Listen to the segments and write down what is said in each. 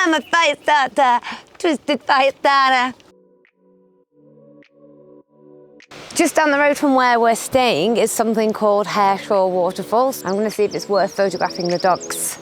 I'm a fire starter, twisted fire starter. Just down the road from where we're staying is something called Hareshaw Waterfalls. I'm going to see if it's worth photographing the dogs.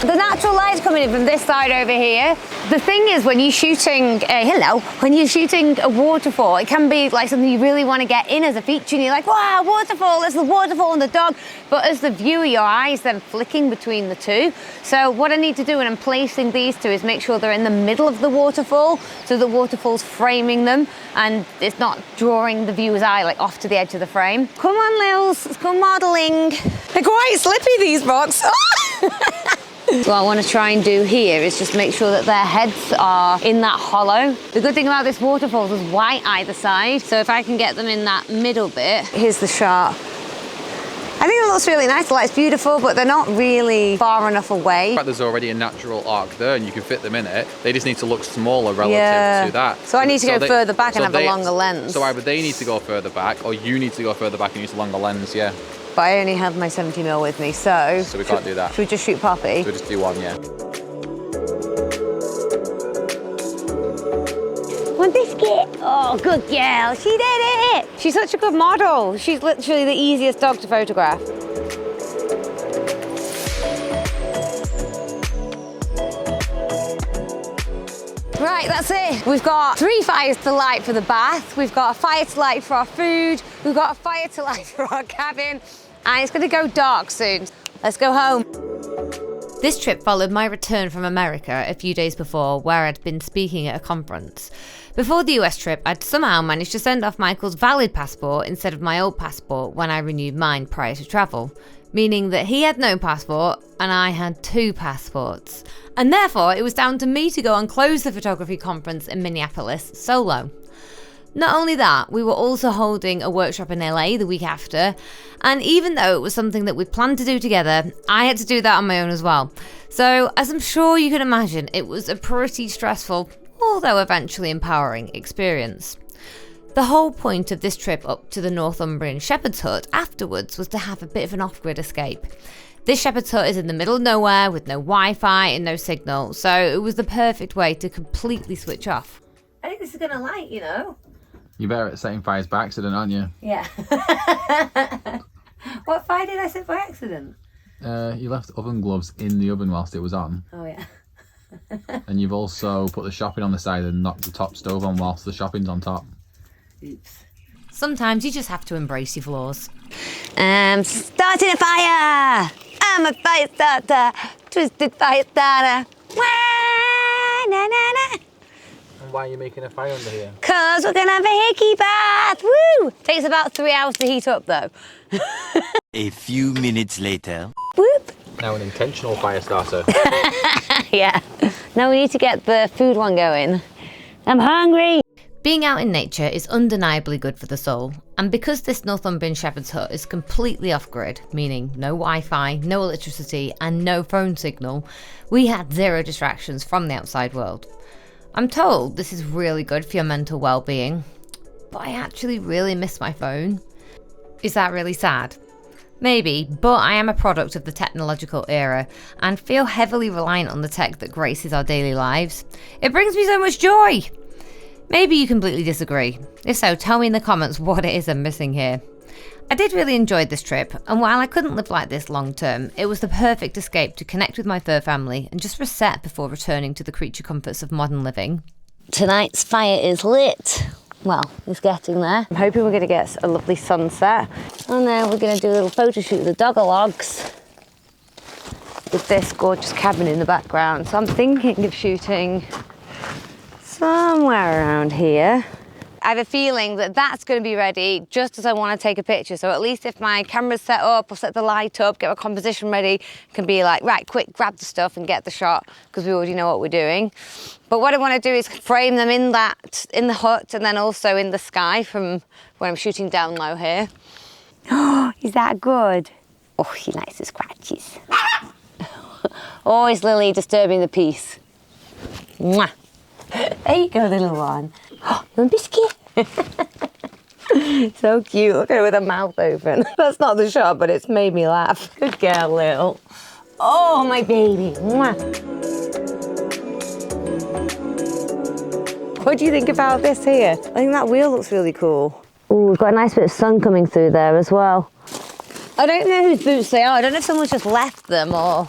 The natural light's coming in from this side over here. The thing is, when you're shooting, when you're shooting a waterfall, it can be like something you really want to get in as a feature, and you're like, wow, waterfall, there's the waterfall and the dog. But as the viewer, your eyes then flicking between the two. So what I need to do when I'm placing these two is make sure they're in the middle of the waterfall, so the waterfall's framing them, and it's not drawing the viewer's eye like off to the edge of the frame. Come on, Lils, let's go modelling. They're quite slippy, these rocks. What I want to try and do here is just make sure that their heads are in that hollow. The good thing about this waterfall is there's white either side, so if I can get them in that middle bit. Here's the shot. I think it looks really nice, the light's beautiful, but they're not really far enough away. In fact, there's already a natural arc there and you can fit them in it. They just need to look smaller relative to that. So I need to go further back and have a longer lens. So either they need to go further back or you need to go further back and use a longer lens, yeah. But I only have my 70mm with me, so we can't do that. Should we just shoot Poppy? So we just do one, yeah. One biscuit. Oh, good girl. She did it. She's such a good model. She's literally the easiest dog to photograph. Right, that's it. We've got 3 fires to light for the bath. We've got a fire to light for our food. We've got a fire to light for our cabin. And it's going to go dark soon. Let's go home. This trip followed my return from America a few days before, where I'd been speaking at a conference. Before the US trip, I'd somehow managed to send off Michael's valid passport instead of my old passport when I renewed mine prior to travel, meaning that he had no passport and I had 2 passports. And therefore, it was down to me to go and close the photography conference in Minneapolis solo. Not only that, we were also holding a workshop in LA the week after, and even though it was something that we'd planned to do together, I had to do that on my own as well. So, as I'm sure you can imagine, it was a pretty stressful, although eventually empowering experience. The whole point of this trip up to the Northumbrian shepherd's hut afterwards was to have a bit of an off-grid escape. This shepherd's hut is in the middle of nowhere with no Wi-Fi and no signal, so it was the perfect way to completely switch off. I think this is going to light, you know. You're better at setting fires by accident, aren't you? Yeah. What fire did I set by accident? You left oven gloves in the oven whilst it was on. Oh, yeah. And you've also put the shopping on the side and knocked the top stove on whilst the shopping's on top. Oops. Sometimes you just have to embrace your flaws. Starting a fire! I'm a fire starter, twisted fire starter. Wah, na, na, na. And why are you making a fire under here? Cause we're gonna have a hickey bath, woo! Takes about 3 hours to heat up though. A few minutes later. Whoop! Now an intentional fire starter. Yeah. Now we need to get the food one going. I'm hungry. Being out in nature is undeniably good for the soul, and because this Northumbrian shepherd's hut is completely off-grid, meaning no Wi-Fi, no electricity and no phone signal, we had 0 distractions from the outside world. I'm told this is really good for your mental well-being, but I actually really miss my phone. Is that really sad? Maybe, but I am a product of the technological era and feel heavily reliant on the tech that graces our daily lives. It brings me so much joy! Maybe you completely disagree. If so, tell me in the comments what it is I'm missing here. I did really enjoy this trip, and while I couldn't live like this long term, it was the perfect escape to connect with my fur family and just reset before returning to the creature comforts of modern living. Tonight's fire is lit. Well, it's getting there. I'm hoping we're going to get a lovely sunset. And then we're going to do a little photo shoot of the dog-a-logs with this gorgeous cabin in the background. So I'm thinking of shooting somewhere around here. I have a feeling that that's going to be ready just as I want to take a picture. So at least if my camera's set up, or set the light up, get my composition ready, can be like, right, quick, grab the stuff and get the shot, because we already know what we're doing. But what I want to do is frame them in the hut, and then also in the sky from when I'm shooting down low here. Oh, is that good? Oh, he likes the scratches. Oh, is Lily disturbing the peace? Mwah. There you go, little one. Oh, you want a biscuit? So cute. Look at her with her mouth open. That's not the shot, but it's made me laugh. Good girl, Lil. Oh, my baby. Mwah. What do you think about this here? I think that wheel looks really cool. Oh, we've got a nice bit of sun coming through there as well. I don't know whose boots they are. I don't know if someone's just left them or...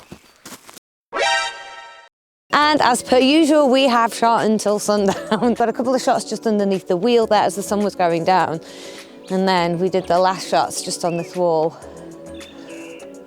And as per usual, we have shot until sundown. Got a couple of shots just underneath the wheel there as the sun was going down. And then we did the last shots just on this wall.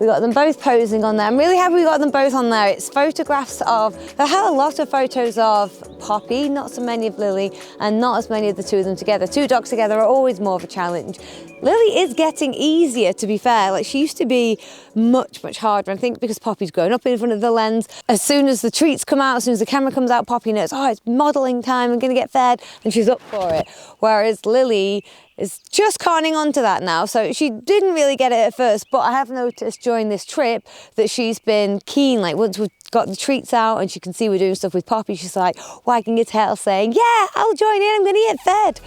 We got them both posing on there. I'm really happy we got them both on there. It's photographs of, I had a lot of photos of Poppy, not so many of Lily, and not as many of the two of them together. Two dogs together are always more of a challenge. Lily is getting easier, to be fair. Like, she used to be much, much harder. I think because Poppy's grown up in front of the lens. As soon as the treats come out, as soon as the camera comes out, Poppy knows, oh, it's modelling time, I'm gonna get fed, and she's up for it. Whereas Lily is just conning on to that now. So she didn't really get it at first, but I have noticed during this trip that she's been keen. Like, once we've got the treats out and she can see we're doing stuff with Poppy, she's like wagging her tail saying, yeah, I'll join in, I'm gonna get fed.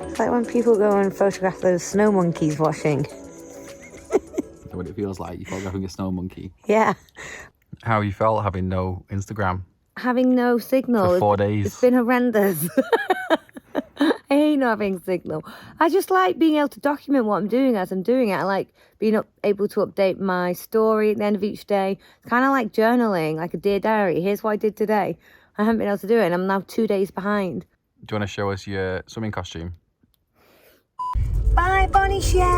It's like when people go and photograph those snow monkeys washing. What it feels like, you're photographing a snow monkey. Yeah. How you felt having no Instagram? Having no signal. For 4 days. It's been horrendous. I hate not having signal. I just like being able to document what I'm doing as I'm doing it. I like being able to update my story at the end of each day. It's kind of like journaling, like a dear diary. Here's what I did today. I haven't been able to do it, and I'm now 2 days behind. Do you want to show us your swimming costume? Bye, Bonnie Shell.